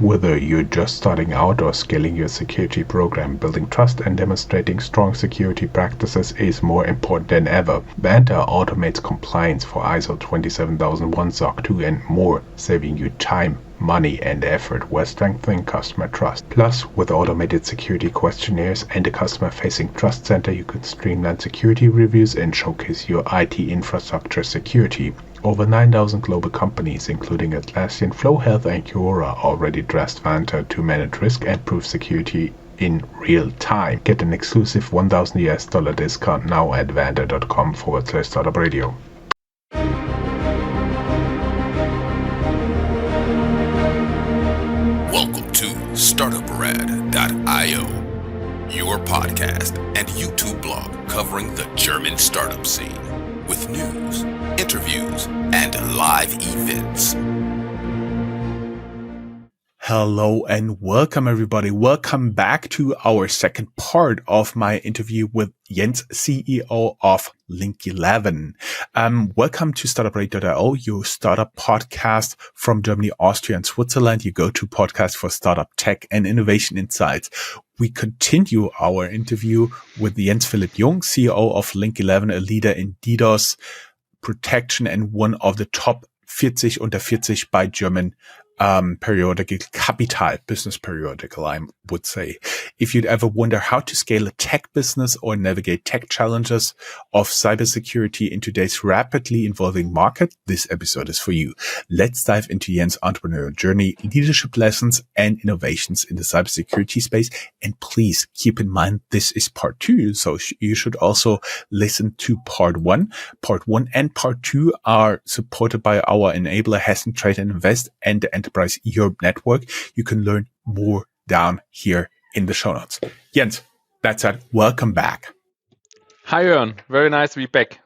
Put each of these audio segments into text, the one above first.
Whether you're just starting out or scaling your security program, building trust and demonstrating strong security practices is more important than ever. Banter automates compliance for ISO 27001, SOC 2 and more, saving you time, money and effort while strengthening customer trust. Plus, with automated security questionnaires and a customer-facing trust center, you can streamline security reviews and showcase your IT infrastructure security. Over 9,000 global companies, including Atlassian, Flow Health, and Quora, already trust Vanta to manage risk and prove security in real time. Get an exclusive $1,000 discount now at vanta.com/startupradio. Welcome to Startuprad.io, your podcast and YouTube blog covering the German startup scene with news, interviews, and live events. Hello and welcome everybody. Welcome back to our second part of my interview with Jens, CEO of Link11. Welcome to Startuprad.io, your startup podcast from Germany, Austria, and Switzerland. You go-to podcast for startup tech and innovation insights. We continue our interview with Jens-Philipp Jung, CEO of Link11, a leader in DDoS protection and one of the top 40 unter 40 by German periodical capital, business periodical, I would say. If you'd ever wonder how to scale a tech business or navigate tech challenges of cybersecurity in today's rapidly evolving market, this episode is for you. Let's dive into Jens' entrepreneurial journey, leadership lessons, and innovations in the cybersecurity space. And please keep in mind, this is part 2. So you should also listen to part 1. Part 1 and part 2 are supported by our enabler, Hessen Trade and Invest, and the Enterprise Europe Network. You can learn more down here in the show notes. Jens, that's it. Welcome back. Hi, Jörn. Very nice to be back.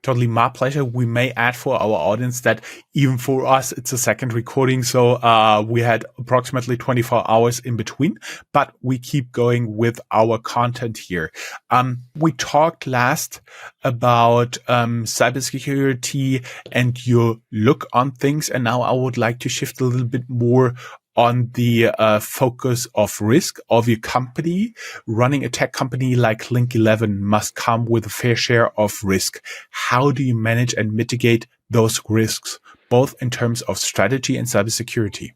Totally my pleasure. We may add for our audience that even for us, it's a second recording. So we had approximately 24 hours in between, but we keep going with our content here. We talked last about cybersecurity and your look on things. And now I would like to shift a little bit more on the focus of risk of your company. Running a tech company like Link11 must come with a fair share of risk. How do you manage and mitigate those risks, both in terms of strategy and cybersecurity?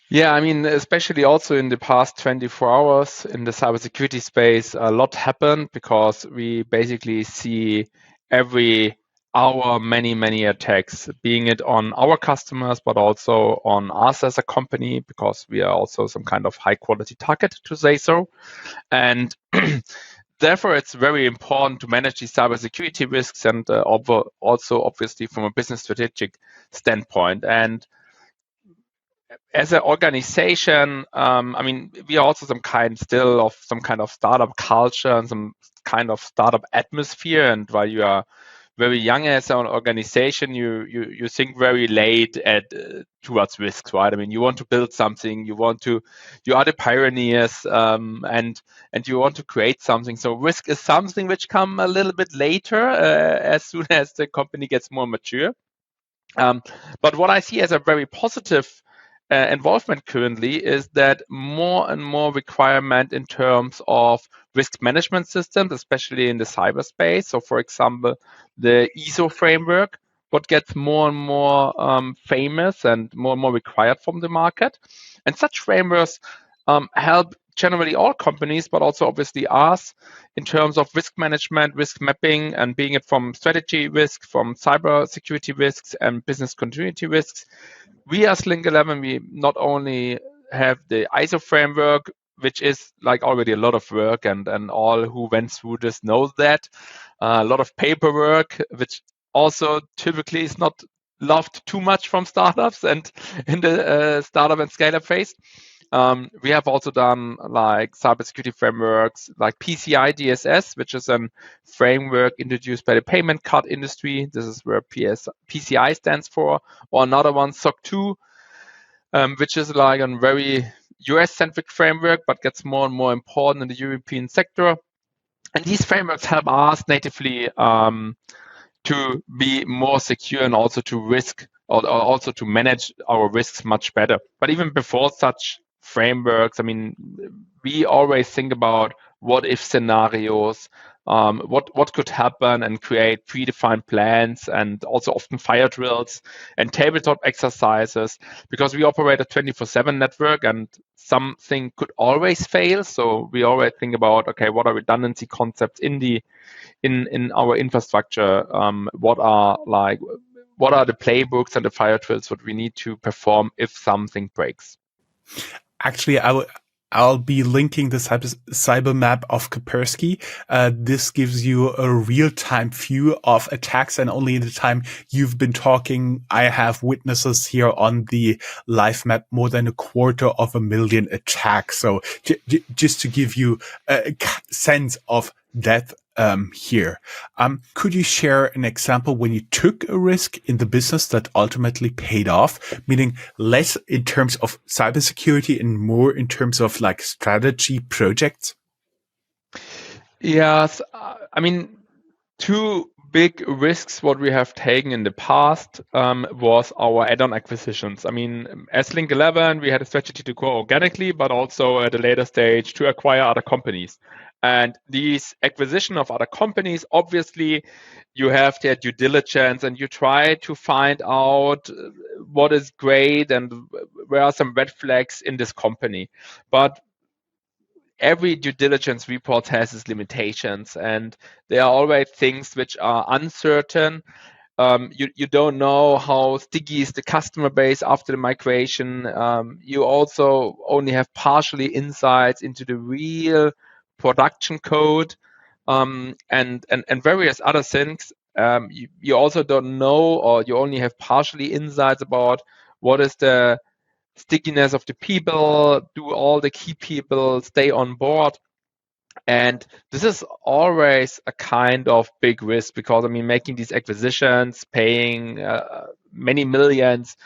Yeah, I mean, especially also in the past 24 hours in the cybersecurity space, a lot happened because we basically see every hour many attacks, being it on our customers, but also on us as a company, because we are also some kind of high quality target, to say so. And therefore, it's very important to manage these cybersecurity risks and also obviously from a business strategic standpoint. And as an organization, I mean, we are also some kind of startup culture and some kind of startup atmosphere. And while you are very young as an organization, you think very late towards risks, right? I mean, you want to build something, you are the pioneers, and you want to create something. So risk is something which come a little bit later, as soon as the company gets more mature. But what I see as a very positive involvement currently is that more and more requirement in terms of risk management systems, especially in the cyberspace. So, for example, the ISO framework, what gets more and more famous and more required from the market. And such frameworks help generally all companies, but also obviously us, in terms of risk management, risk mapping, and being it from strategy risk, from cyber security risks, and business continuity risks. We as Link11, we not only have the ISO framework, which is like already a lot of work, and all who went through this knows that. A lot of paperwork, which also typically is not loved too much from startups and in the startup and scale-up phase. We have also done like cybersecurity frameworks like PCI DSS, which is a framework introduced by the payment card industry. This is where PCI stands for. Or another one, SOC 2, which is like a very US-centric framework, but gets more and more important in the European sector. And these frameworks help us natively to be more secure and also to risk also to manage our risks much better. But even before such frameworks, I mean, we always think about what if scenarios, what could happen, and create predefined plans, and also often fire drills and tabletop exercises, because we operate a 24/7 network and something could always fail. So we always think about, okay, what are redundancy concepts in our infrastructure? What are the playbooks and the fire drills what we need to perform if something breaks? Actually, I'll be linking the cyber map of Kaspersky. This gives you a real-time view of attacks, and only in the time you've been talking, I have witnesses here on the live map more than 250,000 attacks. So just to give you a sense of that here. Could you share an example when you took a risk in the business that ultimately paid off, meaning less in terms of cybersecurity and more in terms of like strategy projects? Yes, I mean, two big risks what we have taken in the past was our add-on acquisitions. I mean, as Link11, we had a strategy to grow organically, but also at a later stage to acquire other companies. And these acquisition of other companies, obviously, you have their due diligence and you try to find out what is great and where are some red flags in this company. But every due diligence report has its limitations, and there are always things which are uncertain. You don't know how sticky is the customer base after the migration. You also only have partially insights into the real production code, and various other things. You also don't know, or you only have partially insights about what is the stickiness of the people, do all the key people stay on board. And this is always a kind of big risk, because I mean, making these acquisitions, paying many millions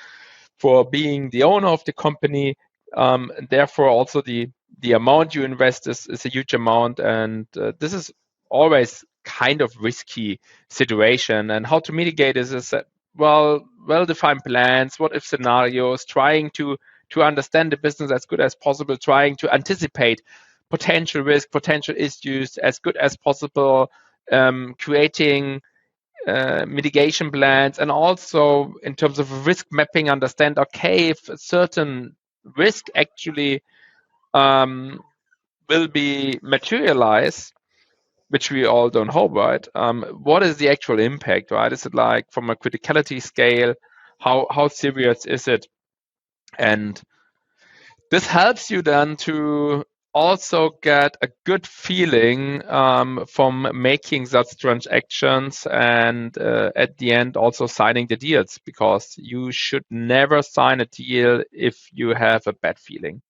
for being the owner of the company, and therefore also the amount you invest is a huge amount, and this is always kind of risky situation. And how to mitigate this is well-defined plans, what if scenarios, trying to understand the business as good as possible, trying to anticipate potential risk, potential issues as good as possible, creating mitigation plans, and also in terms of risk mapping, understand, okay, if a certain risk actually will be materialized, which we all don't hope, right? What is the actual impact, right? Is it like from a criticality scale? How serious is it? And this helps you then to also get a good feeling from making such transactions, and at the end also signing the deals, because you should never sign a deal if you have a bad feeling.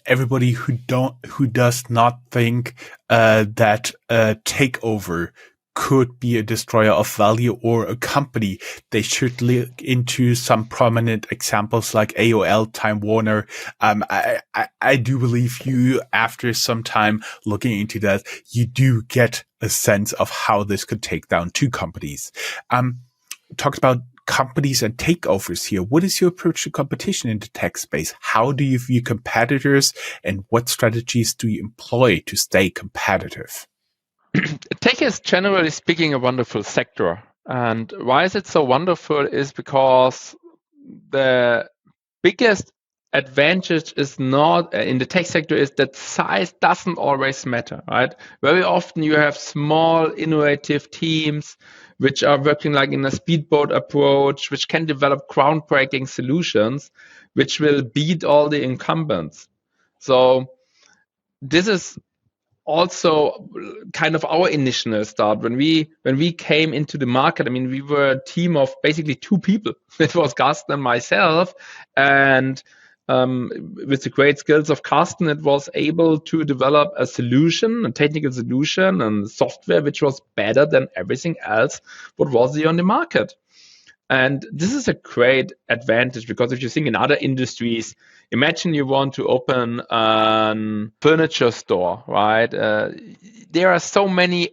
Everybody who does not think that a takeover could be a destroyer of value or a company, they should look into some prominent examples like AOL, Time Warner. I do believe you, after some time looking into that, you do get a sense of how this could take down two companies. Talked about companies and takeovers here. What is your approach to competition in the tech space? How do you view competitors, and what strategies do you employ to stay competitive? Tech is, generally speaking, a wonderful sector. And why is it so wonderful is because the biggest advantage is not in the tech sector is that size doesn't always matter, right? Very often you have small innovative teams which are working like in a speedboat approach, which can develop groundbreaking solutions which will beat all the incumbents. So this is also kind of our initial start when we came into the market. I mean, we were a team of basically two people. It was Carsten and myself, and with the great skills of Carsten, it was able to develop a solution, a technical solution, and software which was better than everything else what was there on the market. And this is a great advantage because if you think in other industries, imagine you want to open a furniture store, right? There are so many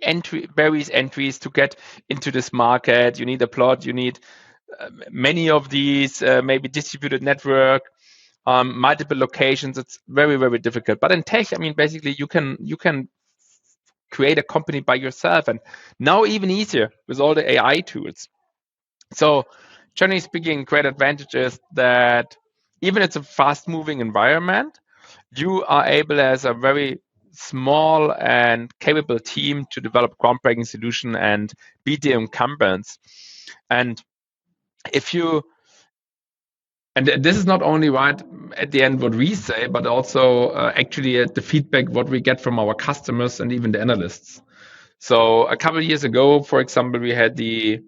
various entries to get into this market. You need a plot, you need many of these, maybe distributed network, multiple locations. It's very, very difficult. But in tech, I mean, basically you can create a company by yourself, and now even easier with all the AI tools. So generally speaking, great advantage is that even it's a fast moving environment, you are able as a very small and capable team to develop groundbreaking solution and beat the incumbents. And if you and this is not only right at the end what we say, but also actually at the feedback what we get from our customers and even the analysts. So a couple of years ago, for example, we had the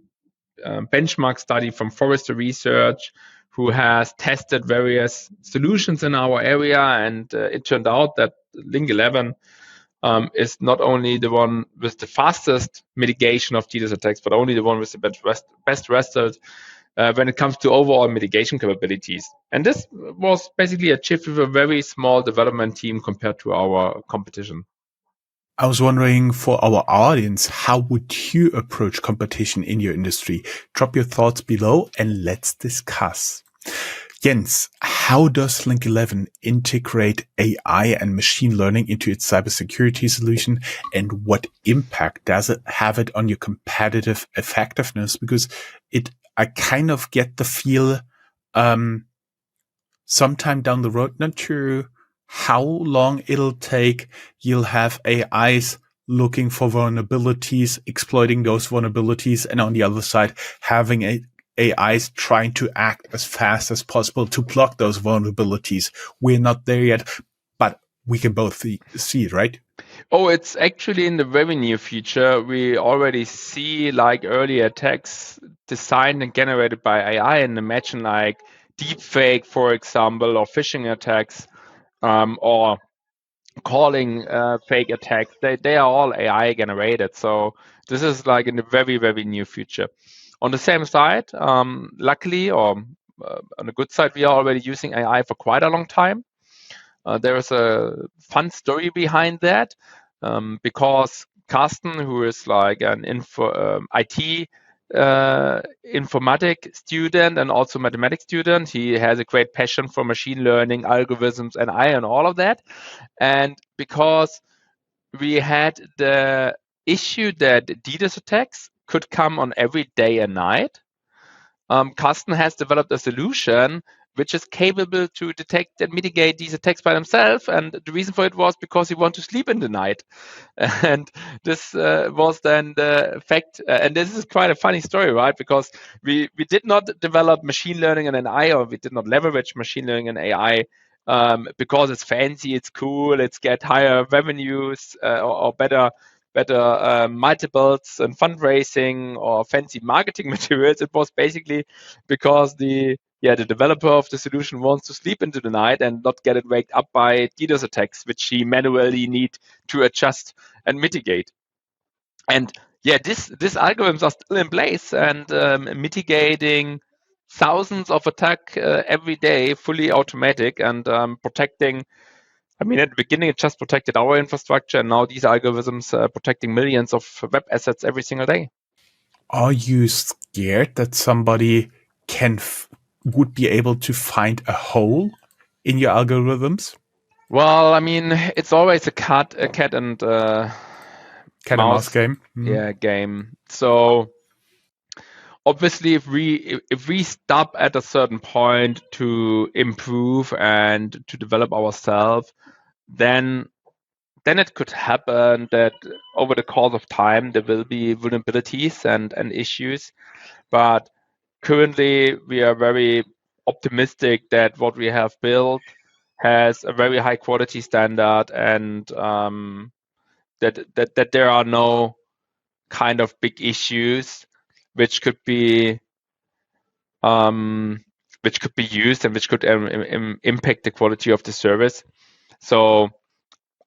benchmark study from Forrester Research, who has tested various solutions in our area, and it turned out that Link11 is not only the one with the fastest mitigation of DDoS attacks, but only the one with the best result when it comes to overall mitigation capabilities. And this was basically achieved with a very small development team compared to our competition. I was wondering for our audience, how would you approach competition in your industry? Drop your thoughts below and let's discuss. Jens, how does Link11 integrate AI and machine learning into its cybersecurity solution, and what impact does it have it on your competitive effectiveness? Because I kind of get the feel, sometime down the road, not sure how long it'll take, you'll have AIs looking for vulnerabilities, exploiting those vulnerabilities, and on the other side, having AIs trying to act as fast as possible to block those vulnerabilities. We're not there yet, but we can both see it, right? Oh, it's actually in the very near future. We already see like early attacks designed and generated by AI, and imagine like deepfake, for example, or phishing attacks, or calling fake attacks. They are all AI generated. So this is like in the very, very near future. On the same side, luckily, or on the good side, we are already using AI for quite a long time. There is a fun story behind that, because Carsten, who is like an IT informatic student and also mathematics student, he has a great passion for machine learning, algorithms, and AI and all of that. And because we had the issue that DDoS attacks could come on every day and night, Carsten has developed a solution which is capable to detect and mitigate these attacks by themselves. And the reason for it was because he wanted to sleep in the night. And this was then the fact. And this is quite a funny story, right? Because we did not develop machine learning and AI, or we did not leverage machine learning and AI because it's fancy, it's cool, it's get higher revenues or better multiples and fundraising or fancy marketing materials. It was basically because the developer of the solution wants to sleep into the night and not get it waked up by DDoS attacks, which he manually need to adjust and mitigate. And these algorithms are still in place and mitigating thousands of attacks every day, fully automatic, and protecting. I mean, at the beginning, it just protected our infrastructure, and now these algorithms are protecting millions of web assets every single day. Are you scared that somebody would be able to find a hole in your algorithms? Well, I mean, it's always a cat and Cat and mouse game. Game. So obviously, if we stop at a certain point to improve and to develop ourselves, then it could happen that over the course of time there will be vulnerabilities and issues. But currently, we are very optimistic that what we have built has a very high quality standard, and that there are no kind of big issues which could be used and which could impact the quality of the service. So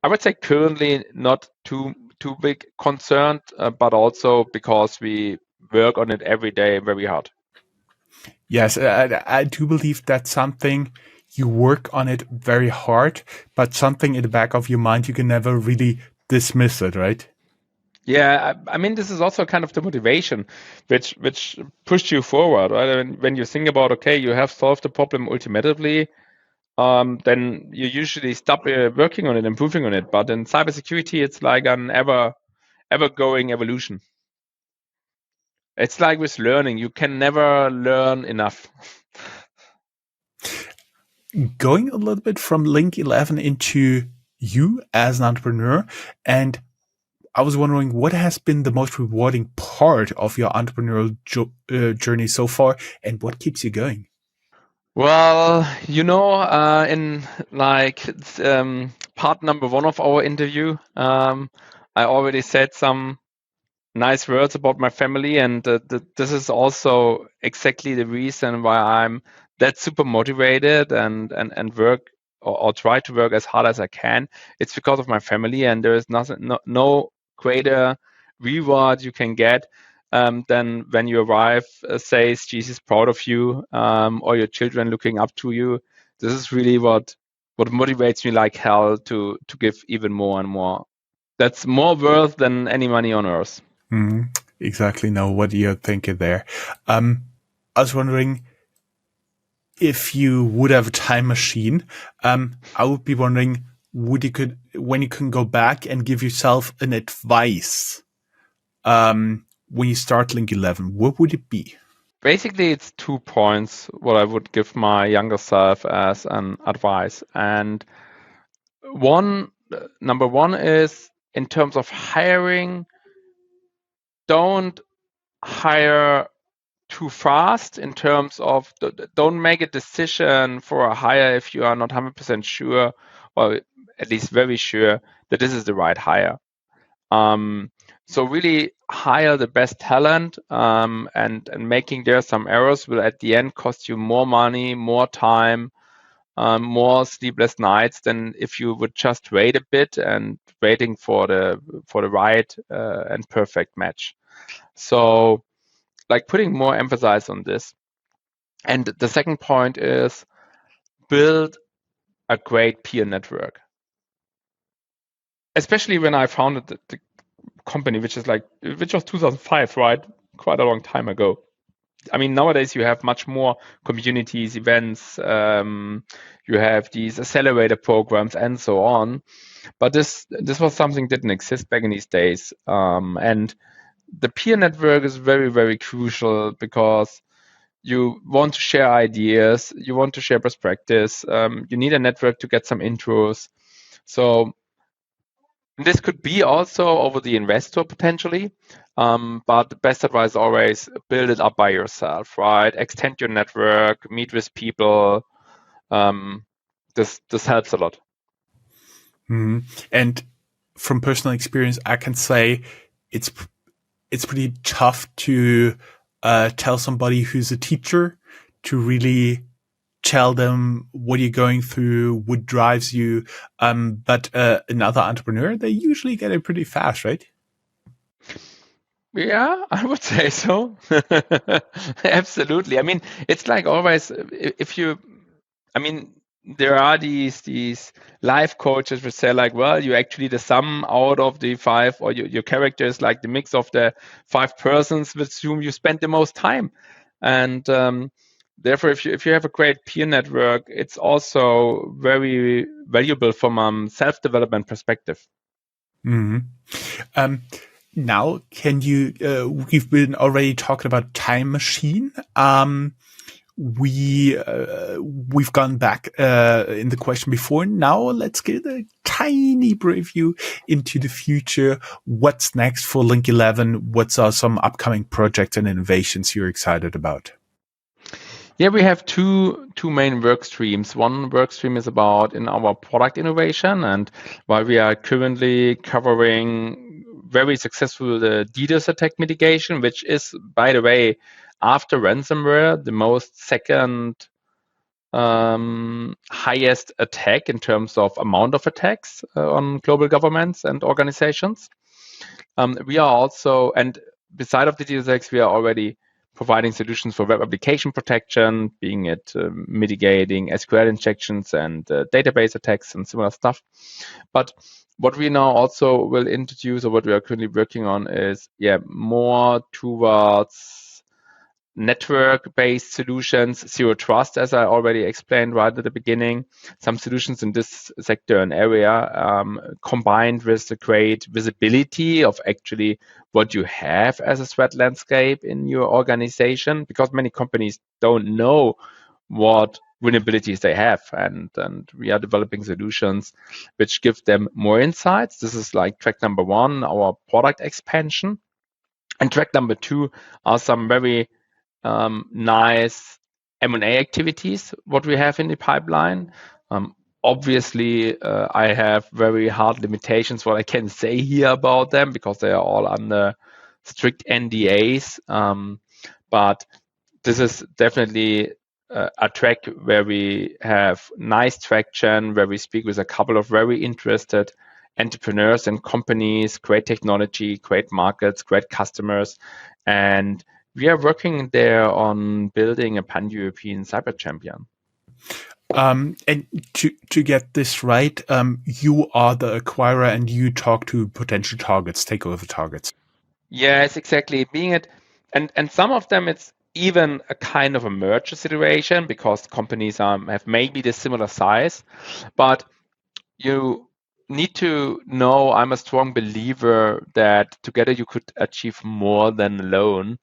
I would say currently not too big concerned, but also because we work on it every day very hard. Yes, I do believe that's something you work on it very hard, but something in the back of your mind, you can never really dismiss it, right? Yeah, I mean, this is also kind of the motivation which pushed you forward, right? When you think about, okay, you have solved the problem ultimately, then you usually stop working on it, improving on it. But in cybersecurity, it's like an ever going evolution. It's like with learning, you can never learn enough. Going a little bit from Link11 into you as an entrepreneur, and I was wondering what has been the most rewarding part of your entrepreneurial journey so far, and what keeps you going? Well, in like part number one of our interview, I already said some nice words about my family, and this is also exactly the reason why I'm that super motivated and work or try to work as hard as I can. It's because of my family, and there is no greater reward you can get than when your wife says Jesus proud of you, or your children looking up to you. This is really what motivates me like hell to give even more and more. That's more worth than any money on earth. Exactly know what you're thinking there. I was wondering if you would have a time machine. I would be wondering, when you can go back and give yourself an advice, when you start Link11, what would it be? Basically, it's 2 points what I would give my younger self as an advice. And number one is in terms of hiring, don't hire too fast in terms of don't make a decision for a hire if you are not 100% sure, or at least very sure that this is the right hire. So really hire the best talent, and making there some errors will at the end cost you more money, more time, more sleepless nights than if you would just wait a bit and waiting for the right and perfect match. So like putting more emphasis on this. And the second point is build a great peer network. Especially when I founded the company, which was 2005, right? Quite a long time ago. I mean, nowadays you have much more communities, events, you have these accelerator programs and so on. But this was something that didn't exist back in these days. And the peer network is very, very crucial because you want to share ideas, you want to share best practice, you need a network to get some intros. So this could be also over the investor potentially, but the best advice always build it up by yourself, right? Extend your network, meet with people. This helps a lot. And from personal experience, I can say it's pretty tough to tell somebody who's a teacher to really tell them what you're going through, what drives you. But another entrepreneur, they usually get it pretty fast, right? Yeah, I would say so. Absolutely. I mean, it's like always, if you, I mean, there are these life coaches which say like, well, you actually the sum out of the five, or your character is like the mix of the five persons with whom you spend the most time. And therefore, if you have a great peer network, it's also very valuable from a self-development perspective. Um, now, can you? We've been already talking about time machine. We've gone back in the question before. Now let's get a tiny preview into the future. What's next for Link11? What are some upcoming projects and innovations you're excited about? Yeah, we have two main work streams. One work stream is about in our product innovation, and while we are currently covering very successful the DDoS attack mitigation, which is, by the way, after ransomware, the most second highest attack in terms of amount of attacks on global governments and organizations. We are also, and beside of the DDoS attacks, we are already providing solutions for web application protection, being it mitigating SQL injections and database attacks and similar stuff. But what we now also will introduce, or what we are currently working on, is more towards network-based solutions, zero trust, as I already explained right at the beginning. Some solutions in this sector and area, combined with the great visibility of actually what you have as a threat landscape in your organization, because many companies don't know what vulnerabilities they have, and we are developing solutions which give them more insights. This is like track number one, our product expansion. And track number two are some very nice M&A activities, what we have in the pipeline. Obviously, I have very hard limitations what I can say here about them, because they are all under strict NDAs. But this is definitely a track where we have nice traction, where we speak with a couple of very interested entrepreneurs and companies, great technology, great markets, great customers. And we are working there on building a pan-European cyber champion. And to get this right, you are the acquirer and you talk to potential targets, takeover targets. Yes, exactly. Being it, and some of them, it's even a kind of a merger situation, because companies have maybe the similar size, but you need to know, I'm a strong believer that together you could achieve more than alone.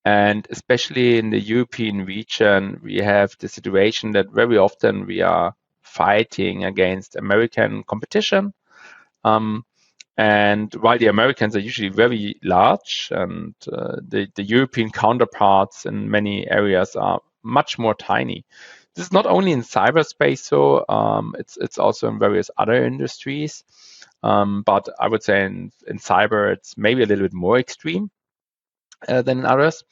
And especially in the European region, we have the situation that very often we are fighting against American competition. And while the Americans are usually very large, and the European counterparts in many areas are much more tiny. This is not only in cyberspace, so it's also in various other industries. But I would say in cyber, it's maybe a little bit more extreme than in others.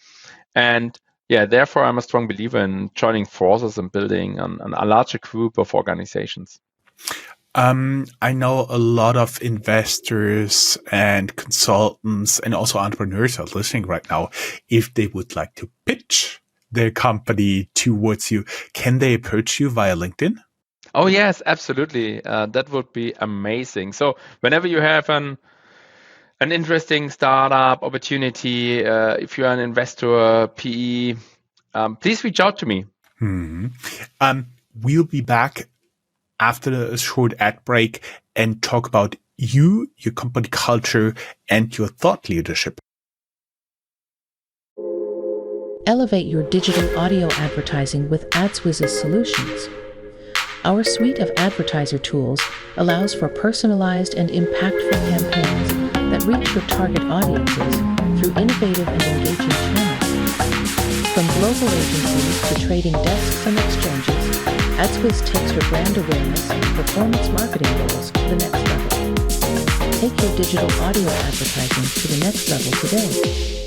And therefore, I'm a strong believer in joining forces and building a larger group of organizations. I know a lot of investors and consultants and also entrepreneurs are listening right now. If they would like to pitch their company towards you, can they approach you via LinkedIn? Oh, yes, absolutely. That would be amazing. So whenever you have an interesting startup opportunity, if you're an investor, PE, please reach out to me. We'll be back after a short ad break and talk about you, your company culture, and your thought leadership. Elevate your digital audio advertising with AdsWiz's solutions. Our suite of advertiser tools allows for personalized and impactful campaigns that reach your target audiences through innovative and engaging channels. From global agencies to trading desks and exchanges, AdsWiz takes your brand awareness and performance marketing goals to the next level. Take your digital audio advertising to the next level today.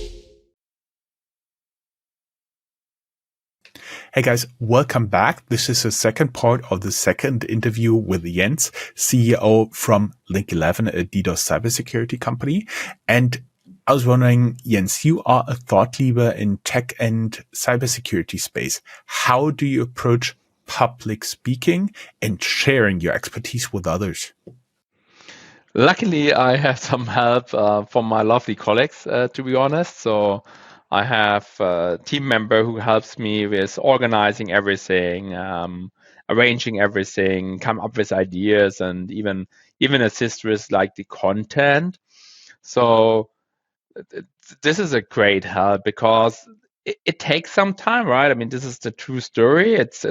Hey guys, welcome back. This is the second part of the second interview with Jens, CEO from Link11, a DDoS cybersecurity company. And I was wondering, Jens, you are a thought leader in tech and cybersecurity space. How do you approach public speaking and sharing your expertise with others? Luckily, I have some help from my lovely colleagues, to be honest. So I have a team member who helps me with organizing everything, arranging everything, come up with ideas, and even assist with like the content. So this is a great help, because it takes some time, right? I mean, this is the true story. It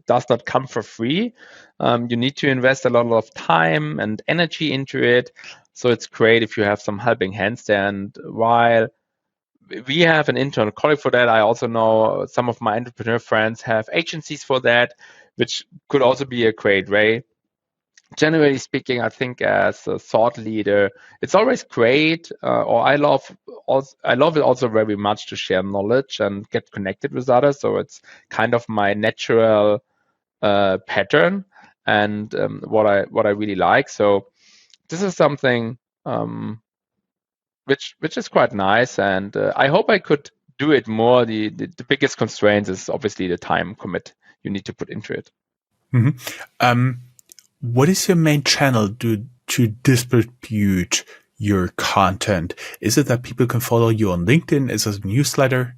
does not come for free. You need to invest a lot of time and energy into it. So it's great if you have some helping hands there. And while we have an internal colleague for that, I also know some of my entrepreneur friends have agencies for that, which could also be a great way. Generally speaking, I think as a thought leader, it's always great, or I love it also very much to share knowledge and get connected with others. So it's kind of my natural pattern, and what I really like. So this is something which is quite nice, and I hope I could do it more, the biggest constraint is obviously the time commit you need to put into it. What is your main channel to distribute your content? Is it that people can follow you on LinkedIn? Is it a newsletter?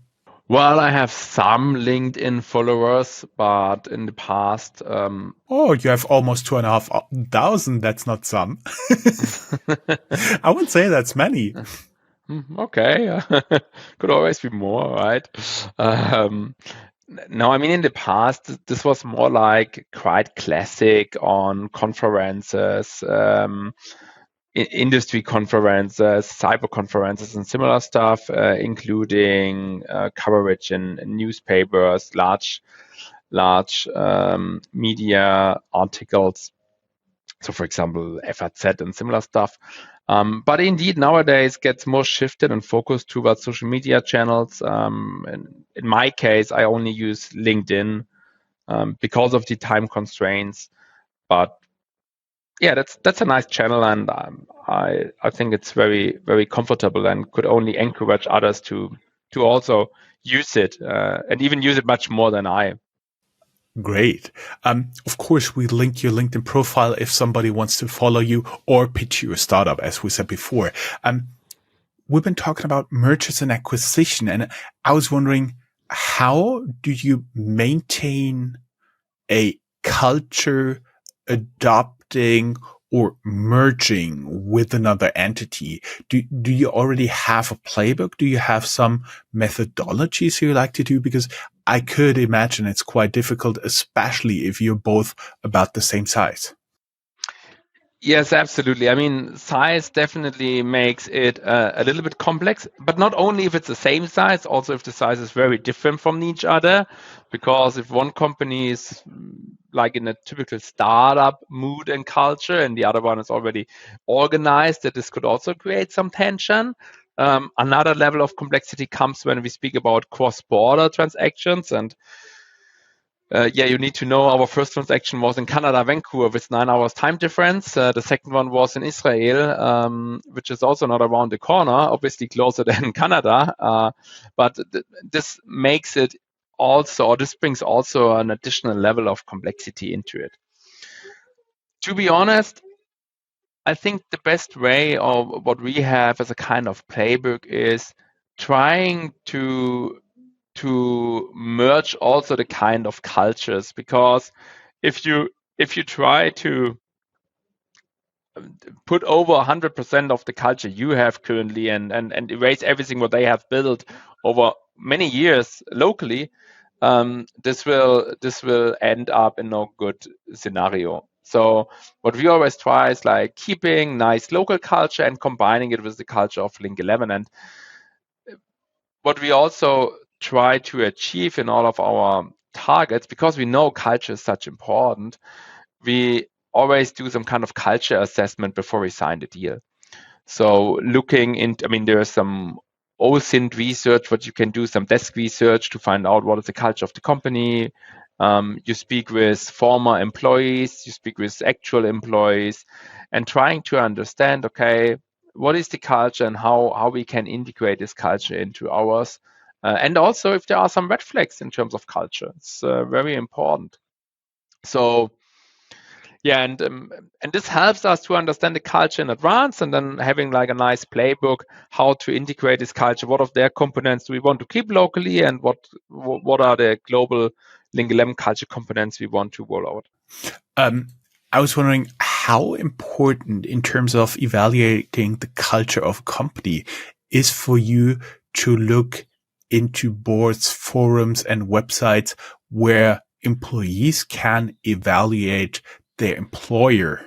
Well, I have some LinkedIn followers, but in the past, Oh, you have almost 2,500. That's not some. I would say that's many. okay, could always be more, right? No, I mean, in the past, this was more like quite classic on conferences, industry conferences, cyber conferences, and similar stuff, including coverage in newspapers, large media articles. So, for example, FAZ and similar stuff. But indeed, nowadays gets more shifted and focused towards social media channels. And in my case, I only use LinkedIn because of the time constraints. But yeah, that's a nice channel, and I think it's very, very comfortable and could only encourage others to also use it and even use it much more than I. Great. Of course, we link your LinkedIn profile if somebody wants to follow you or pitch you a startup, as we said before. We've been talking about mergers and acquisition, and I was wondering, how do you maintain a culture adopting or merging with another entity? Do you already have a playbook? Do you have some methodologies you like to do? Because I could imagine it's quite difficult, especially if you're both about the same size. Yes, absolutely. I mean, size definitely makes it a little bit complex, but not only if it's the same size, also if the size is very different from each other. Because if one company is like in a typical startup mood and culture, and the other one is already organized, that this could also create some tension. Another level of complexity comes when we speak about cross-border transactions, and you need to know our first transaction was in Canada, Vancouver, with 9 hours time difference. The second one was in Israel, which is also not around the corner, obviously closer than Canada. But this makes it also, or this brings also an additional level of complexity into it. To be honest, I think the best way, or what we have as a kind of playbook, is trying to merge also the kind of cultures, because if you try to put over 100% of the culture you have currently and erase everything what they have built over many years locally, this will end up in no good scenario. So what we always try is like keeping nice local culture and combining it with the culture of Link11. And what we also try to achieve in all of our targets, because we know culture is such important, we always do some kind of culture assessment before we sign the deal. So looking into, I mean, there is some OSINT research, what you can do, some desk research to find out what is the culture of the company. You speak with former employees, you speak with actual employees, and trying to understand, okay, what is the culture and how we can integrate this culture into ours. And also if there are some red flags in terms of culture, it's very important. So yeah, and this helps us to understand the culture in advance, and then having like a nice playbook how to integrate this culture. What of their components do we want to keep locally, and what are the global Link11 culture components we want to roll out? I was wondering how important in terms of evaluating the culture of a company is for you to look into boards, forums, and websites where employees can evaluate their employer.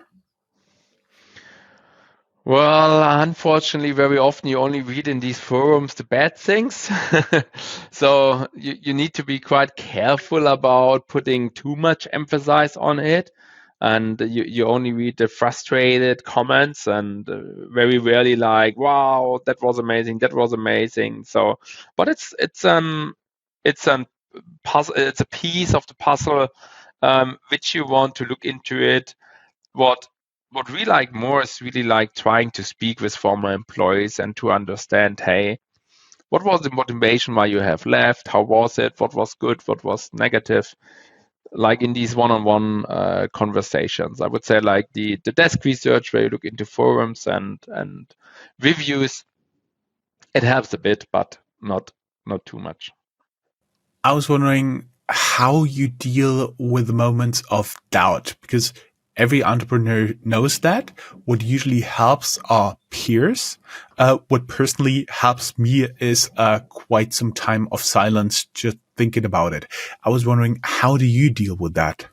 Well, unfortunately, very often you only read in these forums the bad things. So you need to be quite careful about putting too much emphasis on it. And you only read the frustrated comments, and very rarely like, wow, that was amazing, that was amazing. So, but it's puzzle, it's a piece of the puzzle which you want to look into it. What we like more is really like trying to speak with former employees and to understand, hey, what was the motivation why you have left? How was it? What was good? What was negative? Like in these one-on-one conversations, I would say like the desk research where you look into forums and reviews, it helps a bit, but not too much. I was wondering how you deal with the moments of doubt, because every entrepreneur knows that. What usually helps are peers. What personally helps me is quite some time of silence just thinking about it. I was wondering, how do you deal with that?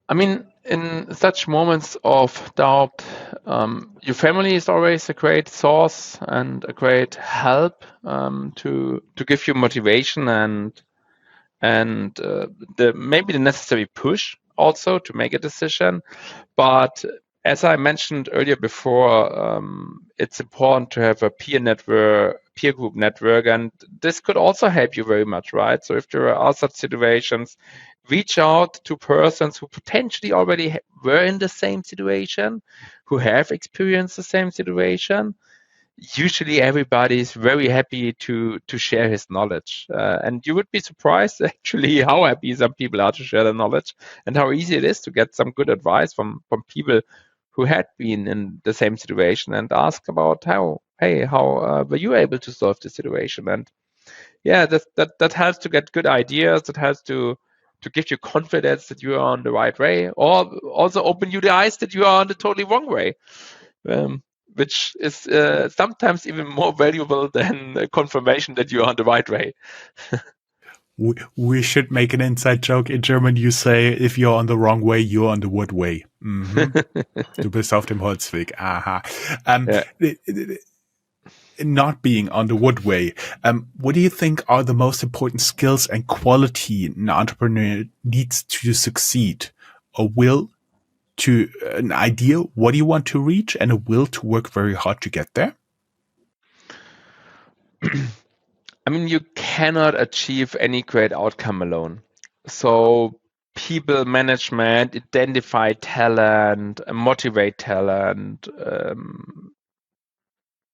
I mean, in such moments of doubt, your family is always a great source and a great help to give you motivation and maybe the necessary push also to make a decision. But as I mentioned earlier before, it's important to have a peer group network, and this could also help you very much, right? So if there are such situations, reach out to persons who potentially already were in the same situation, who have experienced the same situation. Usually everybody is very happy to share his knowledge, and you would be surprised actually how happy some people are to share their knowledge and how easy it is to get some good advice from people who had been in the same situation and ask about how were you able to solve the situation. And yeah, that helps to get good ideas, that helps to give you confidence that you are on the right way, or also open you the eyes that you are on the totally wrong way, which is sometimes even more valuable than a confirmation that you're on the right way. We should make an inside joke. In German, you say, if you're on the wrong way, you're on the wood way. Du bist auf dem Holzweg. Aha. Yeah. Not being on the wood way. What do you think are the most important skills and quality an entrepreneur needs to succeed? A will to an idea, what do you want to reach, and a will to work very hard to get there? I mean, you cannot achieve any great outcome alone. So people management, identify talent, motivate talent.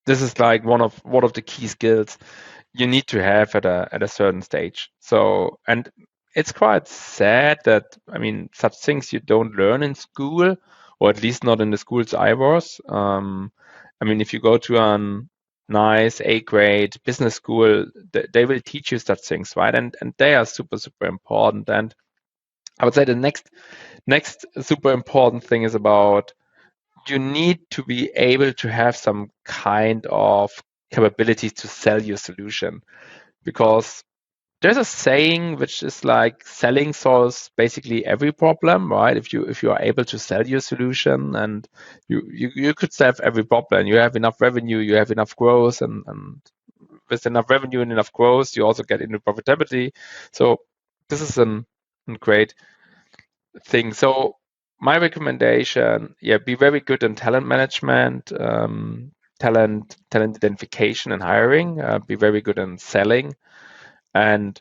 This is like one of the key skills you need to have at a certain stage. So, and it's quite sad that, I mean, such things you don't learn in school, or at least not in the schools I was. I mean, if you go to a nice A-grade business school, they will teach you such things, right? And they are super, super important. And I would say the next super important thing is about you need to be able to have some kind of capabilities to sell your solution, because there's a saying which is like selling solves basically every problem, right? If you are able to sell your solution, and you could solve every problem. You have enough revenue, you have enough growth, and with enough revenue and enough growth, you also get into profitability. So this is a great thing. So my recommendation, be very good in talent management, talent identification and hiring. Be very good in selling, and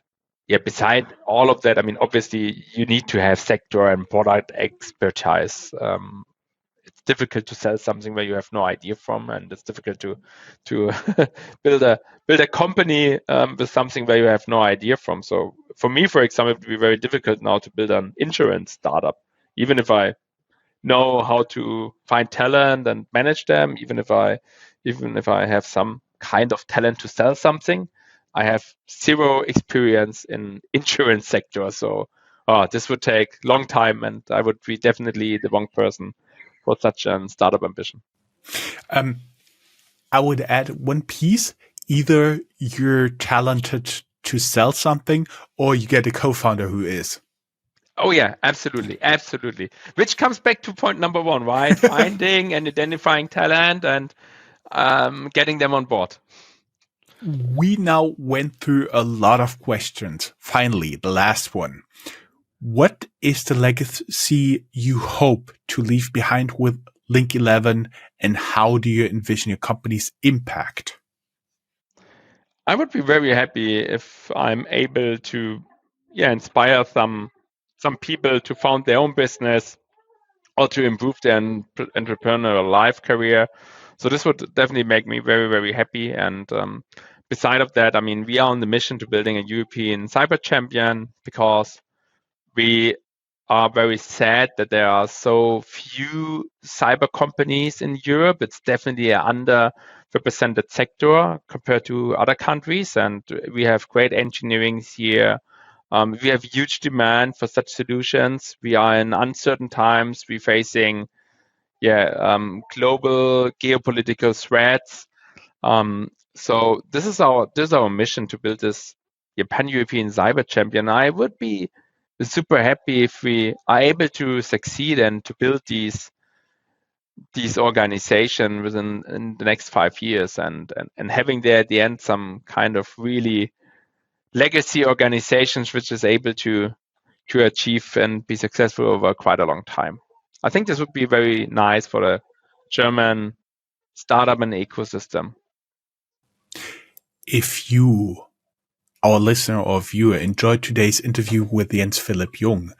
beside all of that, I mean, obviously you need to have sector and product expertise. It's difficult to sell something where you have no idea from, and it's difficult to build a company with something where you have no idea from. So for me, for example, it would be very difficult now to build an insurance startup, even if I know how to find talent and manage them, even if I have some kind of talent to sell something. I have zero experience in insurance sector, so this would take long time, and I would be definitely the wrong person for such a startup ambition. I would add one piece. Either you're talented to sell something, or you get a co-founder who is. Oh yeah, absolutely. Which comes back to point number one, right? Finding and identifying talent and getting them on board. We now went through a lot of questions. Finally, the last one. What is the legacy you hope to leave behind with Link11, and how do you envision your company's impact? I would be very happy if I'm able to inspire some people to found their own business or to improve their entrepreneurial life career. So this would definitely make me very, very happy. And beside of that, I mean, we are on the mission to building a European cyber champion because we are very sad that there are so few cyber companies in Europe. It's definitely an underrepresented sector compared to other countries, and we have great engineering here. We have huge demand for such solutions. We are in uncertain times. We're facing, global geopolitical threats. So this is our mission to build this pan-European cyber champion. I would be super happy if we are able to succeed and to build these organizations within in the next 5 years, and having there at the end some kind of really legacy organizations which is able to achieve and be successful over quite a long time. I think this would be very nice for the German startup and ecosystem. If you, our listener or viewer, enjoyed today's interview with Jens-Philipp Jung,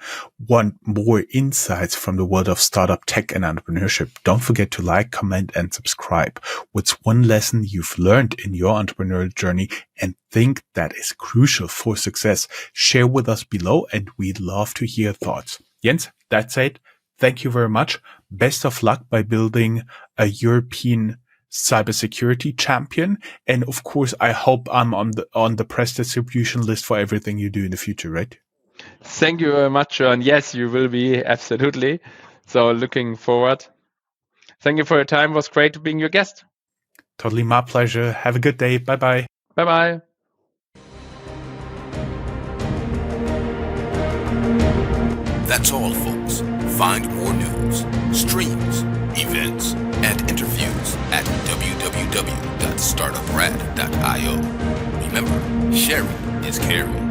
want more insights from the world of startup tech and entrepreneurship, don't forget to like, comment, and subscribe. What's one lesson you've learned in your entrepreneurial journey and think that is crucial for success? Share with us below, and we'd love to hear thoughts. Jens, that's it. Thank you very much. Best of luck by building a European cybersecurity champion, and of course I hope I'm on the press distribution list for everything you do in the future, right? Thank you very much, John. Yes, you will be, absolutely. So looking forward. Thank you for your time. It was great being your guest. Totally my pleasure. Have a good day. Bye-bye. Bye-bye. That's all, folks. Find more news, streams, events, and interviews at www.startuprad.io. Remember, sharing is caring.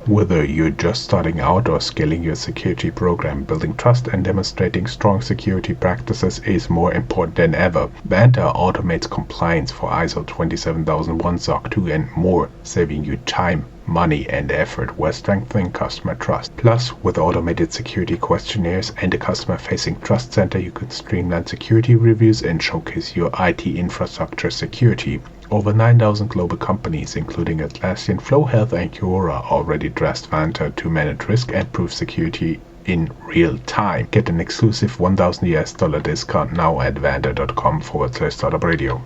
Whether you're just starting out or scaling your security program, building trust and demonstrating strong security practices is more important than ever. Banter automates compliance for ISO 27001, SOC 2 and more, saving you time, money and effort while strengthening customer trust. Plus, with automated security questionnaires and a customer-facing trust center, you can streamline security reviews and showcase your IT infrastructure security. Over 9,000 global companies, including Atlassian, Flow Health, and Quora, already trust Banter to manage risk and prove security in real time. Get an exclusive $1,000 discount now at vanter.com/startupradio.